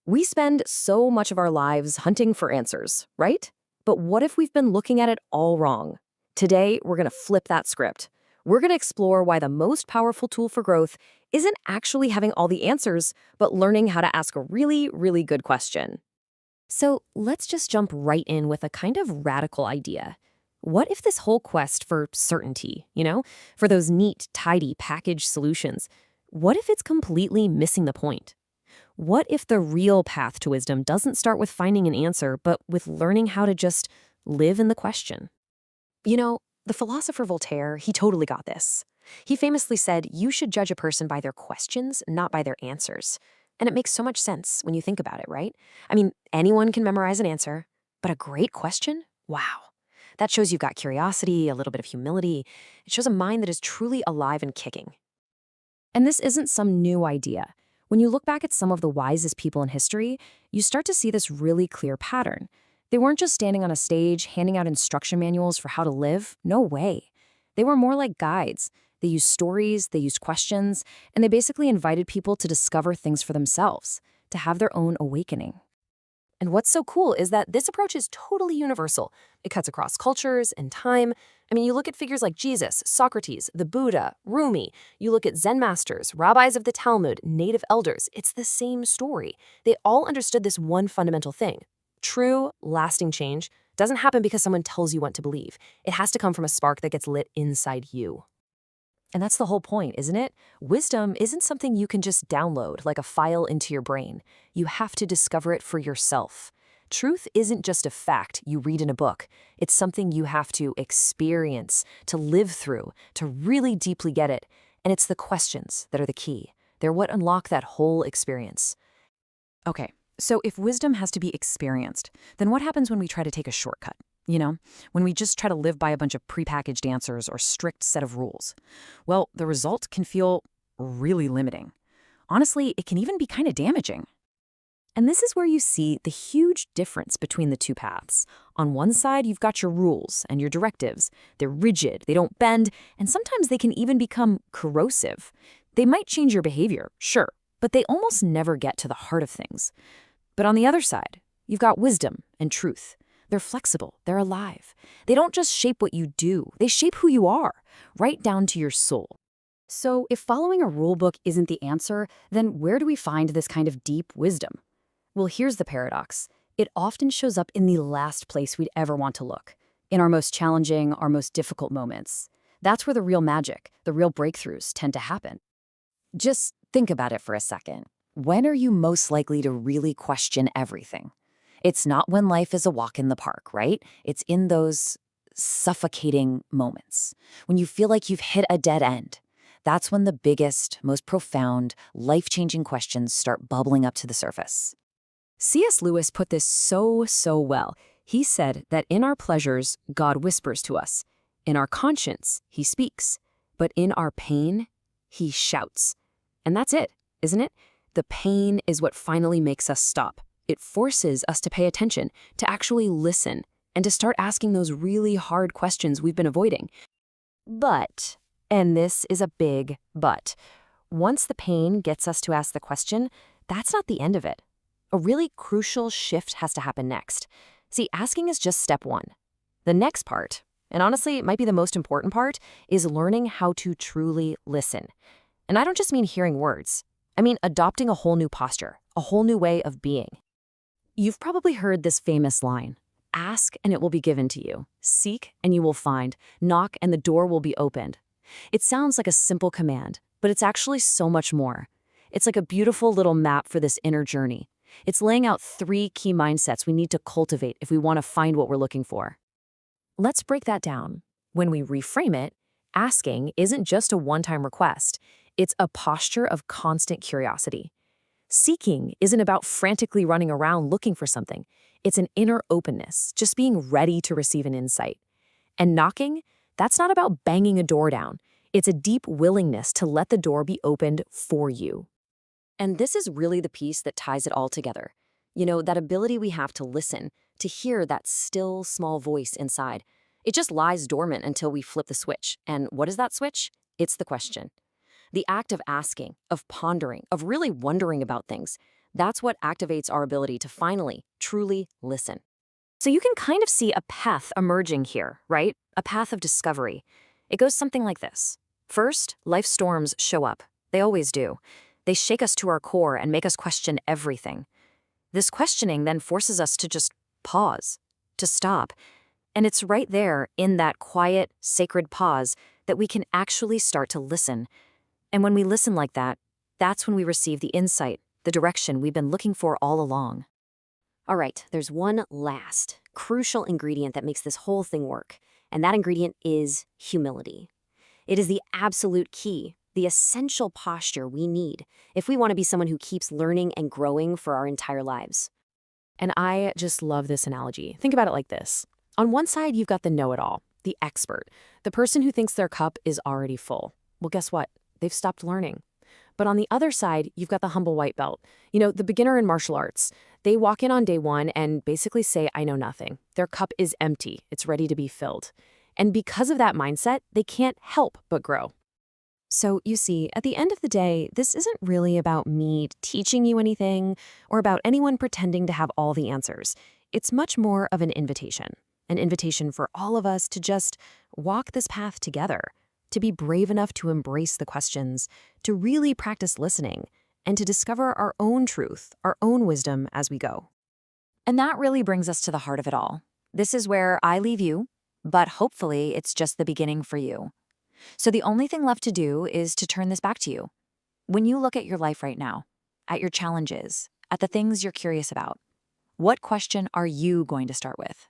We spend so much of our lives hunting for answers, right? But what if we've been looking at it all wrong? Today, we're going to flip that script. We're going to explore why the most powerful tool for growth isn't actually having all the answers, but learning how to ask a really, really good question. So let's just jump right in with a kind of radical idea. What if this whole quest for certainty, for those neat, tidy, packaged solutions, what if it's completely missing the point? What if the real path to wisdom doesn't start with finding an answer, but with learning how to just live in the question? The philosopher Voltaire, he totally got this. He famously said, you should judge a person by their questions, not by their answers. And it makes so much sense when you think about it, right? I mean, anyone can memorize an answer, but a great question? Wow. That shows you've got curiosity, a little bit of humility. It shows a mind that is truly alive and kicking. And this isn't some new idea. When you look back at some of the wisest people in history, you start to see this really clear pattern. They weren't just standing on a stage handing out instruction manuals for how to live. No way. They were more like guides. They used stories, they used questions, and they basically invited people to discover things for themselves, to have their own awakening. And what's so cool is that this approach is totally universal. It cuts across cultures and time. I mean, you look at figures like Jesus, Socrates, the Buddha, Rumi. You look at Zen masters, rabbis of the Talmud, native elders. It's the same story. They all understood this one fundamental thing. True, lasting change doesn't happen because someone tells you what to believe. It has to come from a spark that gets lit inside you. And that's the whole point, isn't it? Wisdom isn't something you can just download like a file into your brain. You have to discover it for yourself. Truth isn't just a fact you read in a book. It's something you have to experience, to live through, to really deeply get it. And it's the questions that are the key. They're what unlock that whole experience. Okay, so if wisdom has to be experienced, then what happens when we try to take a shortcut? When we just try to live by a bunch of prepackaged answers or strict set of rules? Well, the result can feel really limiting. Honestly, it can even be kind of damaging. And this is where you see the huge difference between the two paths. On one side, you've got your rules and your directives. They're rigid, they don't bend, and sometimes they can even become corrosive. They might change your behavior, sure, but they almost never get to the heart of things. But on the other side, you've got wisdom and truth. They're flexible, they're alive. They don't just shape what you do, they shape who you are, right down to your soul. So if following a rule book isn't the answer, then where do we find this kind of deep wisdom? Well, here's the paradox. It often shows up in the last place we'd ever want to look, in our most challenging, our most difficult moments. That's where the real magic, the real breakthroughs tend to happen. Just think about it for a second. When are you most likely to really question everything? It's not when life is a walk in the park, right? It's in those suffocating moments, when you feel like you've hit a dead end. That's when the biggest, most profound, life-changing questions start bubbling up to the surface. C.S. Lewis put this so well. He said that in our pleasures, God whispers to us. In our conscience, he speaks. But in our pain, he shouts. And that's it, isn't it? The pain is what finally makes us stop. It forces us to pay attention, to actually listen, and to start asking those really hard questions we've been avoiding. But, and this is a big but, once the pain gets us to ask the question, that's not the end of it. A really crucial shift has to happen next. See, asking is just step one. The next part, and honestly, it might be the most important part, is learning how to truly listen. And I don't just mean hearing words. I mean adopting a whole new posture, a whole new way of being. You've probably heard this famous line, ask and it will be given to you. Seek and you will find. Knock and the door will be opened. It sounds like a simple command, but it's actually so much more. It's like a beautiful little map for this inner journey. It's laying out 3 key mindsets we need to cultivate if we want to find what we're looking for. Let's break that down. When we reframe it, asking isn't just a one-time request. It's a posture of constant curiosity. Seeking isn't about frantically running around looking for something. It's an inner openness, just being ready to receive an insight. And knocking, that's not about banging a door down. It's a deep willingness to let the door be opened for you. And this is really the piece that ties it all together. That ability we have to listen, to hear that still, small voice inside. It just lies dormant until we flip the switch. And what is that switch? It's the question. The act of asking, of pondering, of really wondering about things. That's what activates our ability to finally, truly listen. So you can kind of see a path emerging here, right? A path of discovery. It goes something like this. First, life storms show up. They always do. They shake us to our core and make us question everything. This questioning then forces us to just pause, to stop. And it's right there, in that quiet, sacred pause, that we can actually start to listen. And when we listen like that, that's when we receive the insight, the direction we've been looking for all along. All right, there's one last crucial ingredient that makes this whole thing work, and that ingredient is humility. It is the absolute key, the essential posture we need if we want to be someone who keeps learning and growing for our entire lives. And I just love this analogy. Think about it like this. On one side, you've got the know-it-all, the expert, the person who thinks their cup is already full. Well, guess what? They've stopped learning. But on the other side, you've got the humble white belt. The beginner in martial arts. They walk in on day one and basically say, I know nothing. Their cup is empty. It's ready to be filled. And because of that mindset, they can't help but grow. So you see, at the end of the day, this isn't really about me teaching you anything or about anyone pretending to have all the answers. It's much more of an invitation for all of us to just walk this path together, to be brave enough to embrace the questions, to really practice listening, and to discover our own truth, our own wisdom as we go. And that really brings us to the heart of it all. This is where I leave you, but hopefully it's just the beginning for you. So the only thing left to do is to turn this back to you. When you look at your life right now, at your challenges, at the things you're curious about, what question are you going to start with?